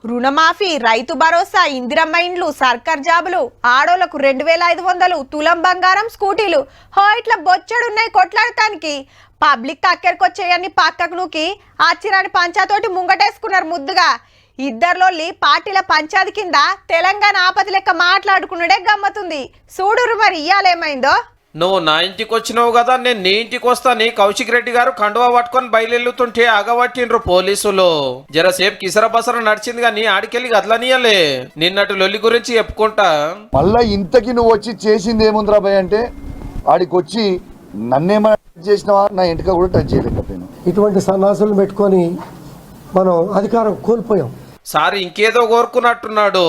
రుణమాఫీ, రైతు భరోసా, ఇందిరమ్మ ఇండ్లు, సర్కార్ జాబులు, ఆడోళ్లకు 2500, తులం బంగారం, స్కూటీలు ఇట్లా బొచ్చడున్నాయి కొట్లాడటానికి. పబ్లిక్ అక్కడికొచ్చేయన్ని పక్కకు నూకి ఆచిరాని పంచాతోటి ముంగటేసుకున్నారు ముద్దుగా. ఇద్దరిలోని పార్టీల పంచాది కింద తెలంగాణ ఆపద లెక్క మాట్లాడుకున్నాడే గమ్మతుంది. చూడురు మరి ఇయ్యాలేమైందో. నువ్వు నా ఇంటికి వచ్చినావు కదా, నేను నీ ఇంటికి వస్తాను. కౌశిక్ రెడ్డి గారు కండువా పట్టుకొని బయలుతుంటే ఆగబట్టిండ్రు పోలీసులు. జరసేపు కిసర బసర నడిచింది కానీ ఆడికెళ్ళి గదలనీయలే. నిన్నటి లొల్లి గురించి చెప్పుకుంటా. మళ్ళా ఇంతకి నువ్వు వచ్చి చేసింది ఏముందిరా భయ్ అంటే, ఆడికొచ్చి నన్నేమైనా టచ్ చేసినావా, నా ఇంటికి కూడా టచ్ చేయలేకపోయినా. ఇటువంటి సన్నాసులు పెట్టుకొని మనం అధికారం కోల్పోయాం. సార్ ఇంకేదో కోరుకున్నట్టున్నాడు.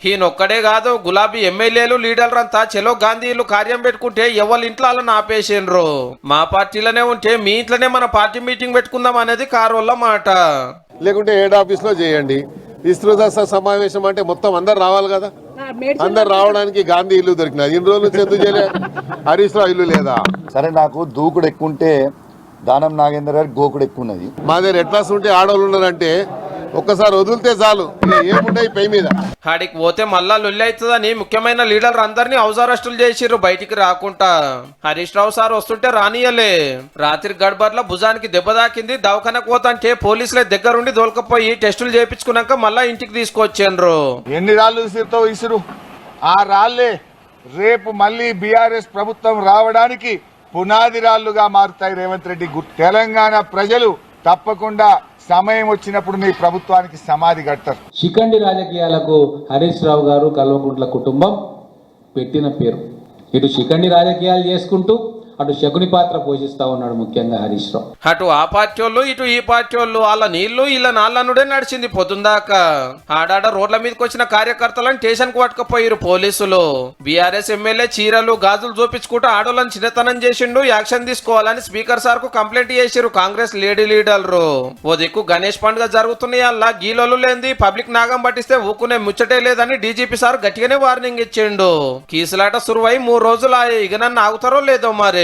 ఈయనొక్కడే కాదు, గులాబీ ఎమ్మెల్యేలు లీడర్లంతా చెలో గాంధీలు కార్యం పెట్టుకుంటే ఎవరి ఇంట్లో ఆపేసిండ్రు. మా పార్టీలోనే ఉంటే మీ ఇంట్లోనే మన పార్టీ మీటింగ్ పెట్టుకుందాం అనేది కారోళ్ళ మాట. లేకుంటే హెడ్ ఆఫీస్ లో చేయండి. విస్తృత సమావేశం అంటే మొత్తం అందరు రావాలి కదా. అందరు రావడానికి గాంధీ ఇల్లు దొరికినది. ఇన్ని రోజులు ఎందుకు చేయలే? హరీష్ రావు ఇల్లు లేదా? సరే, నాకు దూకుడు ఎక్కువ ఉంటే దానం నాగేందర్ గారికి గోకుడు ఎక్కువ ఉన్నది. మా దగ్గర ఎట్లా ఉంటే ఆడవాళ్ళు ఉన్నారంటే ఒక్కసారి వదిలితే చాలు, ఏముంటాయి పై మీద. ఆడికి పోతే మళ్ళా లొల్లి అవుతుందని ముఖ్యమైన లీడర్లు అందరినీ హౌస్ అరెస్టులు చేసిర్రు బయటికి రాకుండా. హరీష్ రావు సార్ వస్తుంటే రానియలే. రాత్రి గడ్బర్ల భుజానికి దెబ్బ దాకింది. దవాఖానకు పోతాంటే పోలీసులే దగ్గరుండి దోల్కపోయి టెస్టులు చేయించుకున్నాక మళ్ళా ఇంటికి తీసుకొచ్చిండ్రు. ఎన్ని రాళ్ళు విసిరితో విసురు, ఆ రాళ్లే రేపు మళ్ళీ బీఆర్ఎస్ ప్రభుత్వం రావడానికి పునాది రాళ్లుగా మారుతాయి. రేవంత్ రెడ్డి తెలంగాణ ప్రజలు తప్పకుండా సమయం వచ్చినప్పుడు మీ ప్రభుత్వానికి సమాధి కడతారు. శిఖండి రాజకీయాలకు హరీష్ రావు గారు, కల్వకుంట్ల కుటుంబం పెట్టిన పేరు. ఇటు శిఖండి రాజకీయాలు చేసుకుంటూ అటు శకుని పాత్ర పోషిస్తా ఉన్నాడు ముఖ్యంగా హరీష్ రావు. అటు ఆ పార్టీ వాళ్ళు ఇటు ఈ పార్టీ వాళ్ళు వాళ్ళ నీళ్లు ఇలా నాళ్ళనుడే నడిచింది పొద్దుందాకా. ఆడాడ రోడ్ల మీదకి వచ్చిన కార్యకర్తలను స్టేషన్ కు పట్టుకుపోయారు పోలీసులు. బీఆర్ఎస్ ఎమ్మెల్యే చీరలు గాజులు చూపించుకుంటూ ఆడోళ్ళని చిన్నతనం చేసిండు, యాక్షన్ తీసుకోవాలని స్పీకర్ సార్ కు కంప్లైంట్ చేసిరు కాంగ్రెస్ లేడీ లీడర్లు. ఓ దిక్కు గణేష్ పండుగ జరుగుతున్నాయి, అలా గీలోలు లేని పబ్లిక్ నాగం పట్టిస్తే ఊకునే ముచ్చటే లేదని డీజీపీ సార్ గట్టిగానే వార్నింగ్ ఇచ్చిండు. కీసులాట సురువై 3 రోజులు ఇక నన్ను ఆగుతారో లేదో మరి.